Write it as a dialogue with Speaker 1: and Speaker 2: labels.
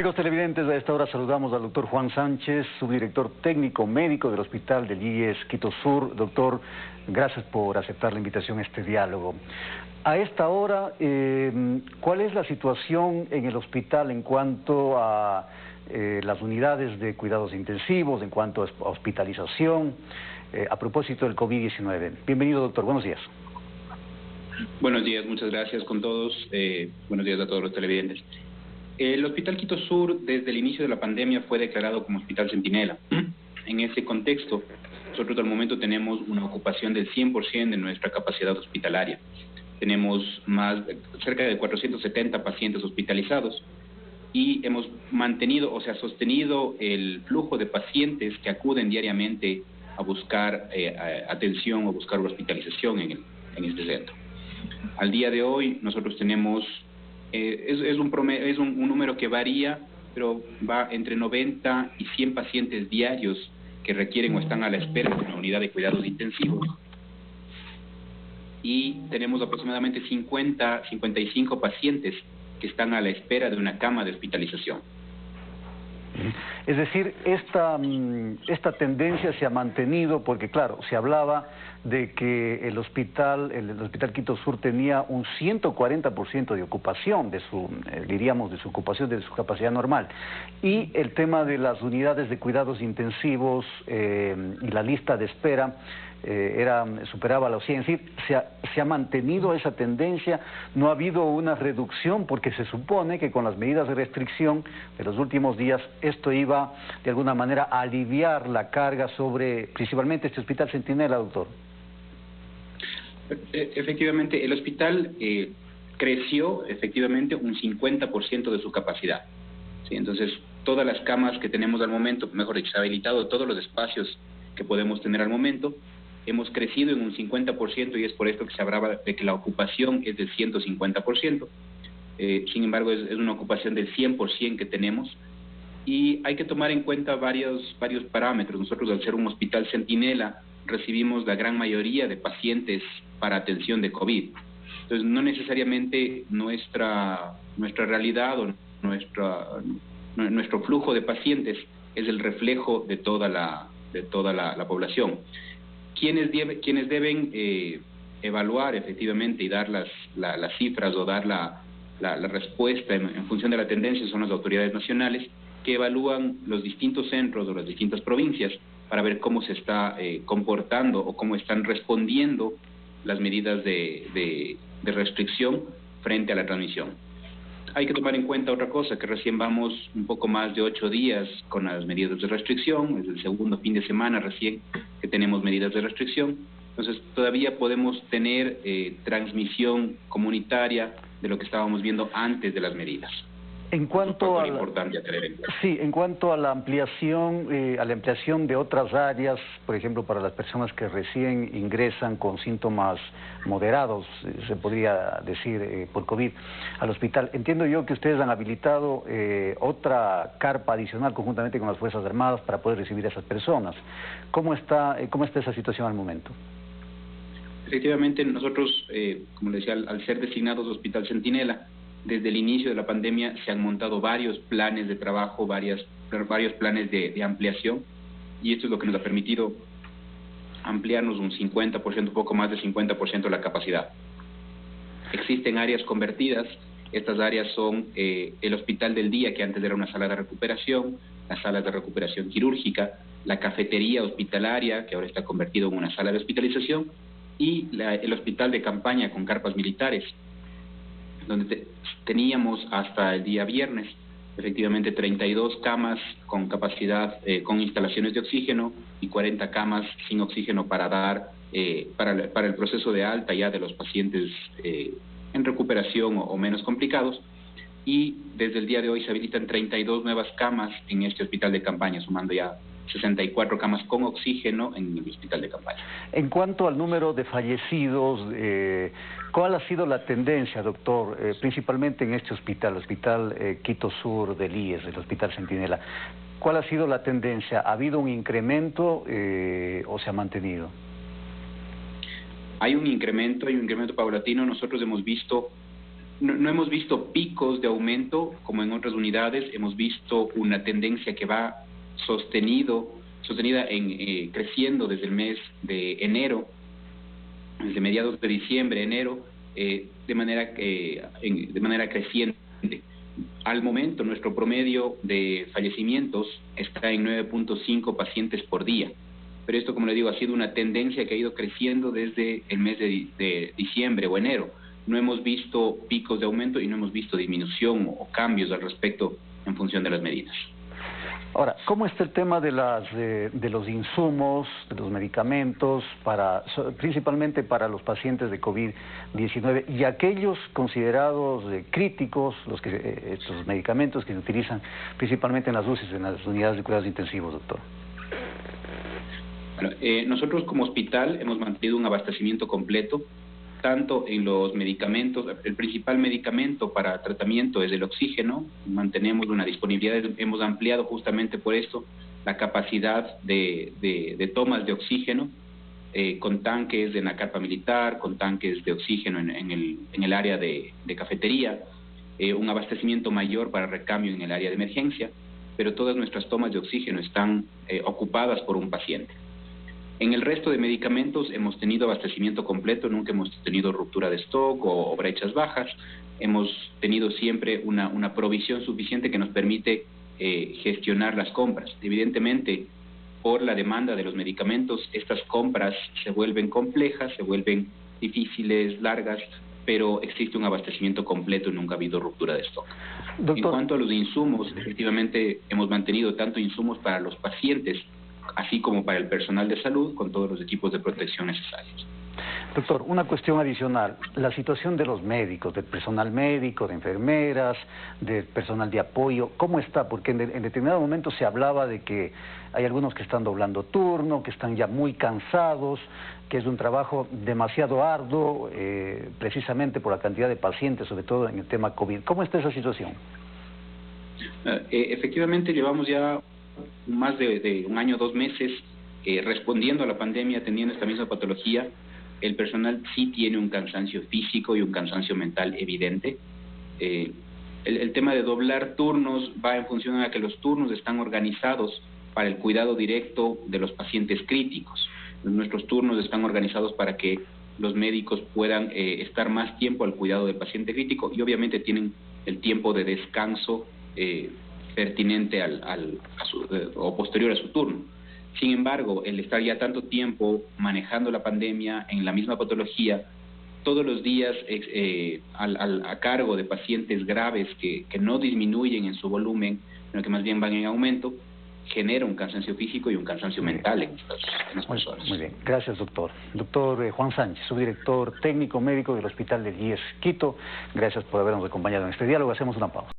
Speaker 1: Amigos televidentes, a esta hora saludamos al doctor Juan Sánchez, subdirector técnico médico del Hospital del IES Quito Sur. Doctor, gracias por aceptar la invitación a este diálogo. A esta hora, ¿cuál es la situación en el hospital en cuanto a las unidades de cuidados intensivos, en cuanto a hospitalización, a propósito del COVID-19? Bienvenido, doctor. Buenos días.
Speaker 2: Buenos días, muchas gracias con todos. Buenos días a todos los televidentes. El Hospital Quito Sur, desde el inicio de la pandemia, fue declarado como Hospital Centinela. En ese contexto, nosotros al momento tenemos una ocupación del 100% de nuestra capacidad hospitalaria. Tenemos cerca de 470 pacientes hospitalizados y hemos sostenido el flujo de pacientes que acuden diariamente a buscar atención o buscar hospitalización en este centro. Al día de hoy, nosotros tenemos... Es un número que varía, pero va entre 90 y 100 pacientes diarios que requieren o están a la espera de una unidad de cuidados intensivos. Y tenemos aproximadamente 55 pacientes que están a la espera de una cama de hospitalización.
Speaker 1: Es decir, esta tendencia se ha mantenido porque, claro, se hablaba de que el hospital Quito Sur tenía un 140% de ocupación, de su capacidad normal. Y el tema de las unidades de cuidados intensivos y la lista de espera superaba los 100. Es decir, se ha mantenido esa tendencia, no ha habido una reducción porque se supone que con las medidas de restricción de los últimos días esto iba de alguna manera a aliviar la carga sobre principalmente este Hospital Centinela, doctor.
Speaker 2: Efectivamente, el hospital creció efectivamente un 50% de su capacidad. ¿Sí? Entonces, todas las camas que tenemos al momento, mejor dicho, se ha habilitado todos los espacios que podemos tener al momento. Hemos crecido en un 50% y es por esto que se hablaba de que la ocupación es del 150%. Sin embargo, es una ocupación del 100% que tenemos. Y hay que tomar en cuenta varios parámetros. Nosotros, al ser un hospital centinela, recibimos la gran mayoría de pacientes para atención de COVID. Entonces, no necesariamente nuestra realidad o nuestro flujo de pacientes es el reflejo de toda la población. Quienes deben evaluar efectivamente y dar las cifras o dar la respuesta en función de la tendencia son las autoridades nacionales, que evalúan los distintos centros o las distintas provincias para ver cómo se está comportando o cómo están respondiendo las medidas de restricción frente a la transmisión. Hay que tomar en cuenta otra cosa, que recién vamos un poco más de 8 días con las medidas de restricción, es el segundo fin de semana recién que tenemos medidas de restricción, entonces todavía podemos tener transmisión comunitaria de lo que estábamos viendo antes de las medidas.
Speaker 1: En cuanto a la ampliación de otras áreas, por ejemplo, para las personas que recién ingresan con síntomas moderados, se podría decir, por COVID, al hospital, entiendo yo que ustedes han habilitado otra carpa adicional conjuntamente con las Fuerzas Armadas para poder recibir a esas personas. ¿Cómo está esa situación al momento?
Speaker 2: Efectivamente, nosotros, como le decía, al ser designados Hospital Centinela, desde el inicio de la pandemia se han montado varios planes de trabajo, varios planes de ampliación, y esto es lo que nos ha permitido ampliarnos un 50%, un poco más del 50% de la capacidad. Existen áreas convertidas. Estas áreas son el hospital del día, que antes era una sala de recuperación, las salas de recuperación quirúrgica, la cafetería hospitalaria, que ahora está convertido en una sala de hospitalización, y el hospital de campaña con carpas militares, donde teníamos hasta el día viernes efectivamente 32 camas con capacidad, con instalaciones de oxígeno y 40 camas sin oxígeno para dar para el proceso de alta ya de los pacientes en recuperación o menos complicados. Y desde el día de hoy se habilitan 32 nuevas camas en este hospital de campaña, sumando ya 64 camas con oxígeno en el hospital de campaña.
Speaker 1: En cuanto al número de fallecidos, ¿cuál ha sido la tendencia, doctor, principalmente en este hospital, el Hospital Quito Sur del IES, el Hospital Centinela? ¿Cuál ha sido la tendencia? ¿Ha habido un incremento o se ha mantenido?
Speaker 2: Hay un incremento paulatino. Nosotros hemos visto no hemos visto picos de aumento como en otras unidades, hemos visto una tendencia que va sostenida creciendo desde el mes de enero, desde mediados de diciembre, enero, de manera creciente. Al momento, nuestro promedio de fallecimientos está en 9.5 pacientes por día. Pero esto, como le digo, ha sido una tendencia que ha ido creciendo desde el mes de diciembre o enero. No hemos visto picos de aumento y no hemos visto disminución o cambios al respecto en función de las medidas.
Speaker 1: Ahora, ¿cómo está el tema de los insumos, de los medicamentos, principalmente para los pacientes de COVID-19 y aquellos considerados críticos, estos medicamentos que se utilizan principalmente en las UCIs, en las unidades de cuidados intensivos, doctor?
Speaker 2: Bueno, nosotros como hospital hemos mantenido un abastecimiento completo, tanto en los medicamentos. El principal medicamento para tratamiento es el oxígeno. Mantenemos una disponibilidad, hemos ampliado justamente por esto la capacidad de tomas de oxígeno, con tanques de Nacarpa militar, con tanques de oxígeno en el área de cafetería, un abastecimiento mayor para recambio en el área de emergencia, pero todas nuestras tomas de oxígeno están ocupadas por un paciente. En el resto de medicamentos hemos tenido abastecimiento completo, nunca hemos tenido ruptura de stock o brechas bajas. Hemos tenido siempre una provisión suficiente que nos permite gestionar las compras. Evidentemente, por la demanda de los medicamentos, estas compras se vuelven complejas, se vuelven difíciles, largas, pero existe un abastecimiento completo y nunca ha habido ruptura de stock. Doctor. En cuanto a los insumos, efectivamente hemos mantenido tanto insumos para los pacientes, así como para el personal de salud, con todos los equipos de protección necesarios.
Speaker 1: Doctor, una cuestión adicional, la situación de los médicos, del personal médico, de enfermeras, del personal de apoyo, ¿cómo está? Porque en determinado momento se hablaba de que hay algunos que están doblando turno, que están ya muy cansados, que es un trabajo demasiado arduo, precisamente por la cantidad de pacientes, sobre todo en el tema COVID. ¿Cómo está esa situación?
Speaker 2: Efectivamente, llevamos ya más de un año, 2 meses, respondiendo a la pandemia, atendiendo esta misma patología. El personal sí tiene un cansancio físico y un cansancio mental evidente. El tema de doblar turnos va en función a que los turnos están organizados para el cuidado directo de los pacientes críticos. Nuestros turnos están organizados para que los médicos puedan estar más tiempo al cuidado del paciente crítico y obviamente tienen el tiempo de descanso pertinente o posterior a su turno. Sin embargo, el estar ya tanto tiempo manejando la pandemia en la misma patología, todos los días a cargo de pacientes graves que no disminuyen en su volumen, sino que más bien van en aumento, genera un cansancio físico y un cansancio mental en las personas.
Speaker 1: Muy bien, gracias, doctor. Doctor Juan Sánchez, subdirector técnico médico del Hospital del IES Quito, gracias por habernos acompañado en este diálogo. Hacemos una pausa.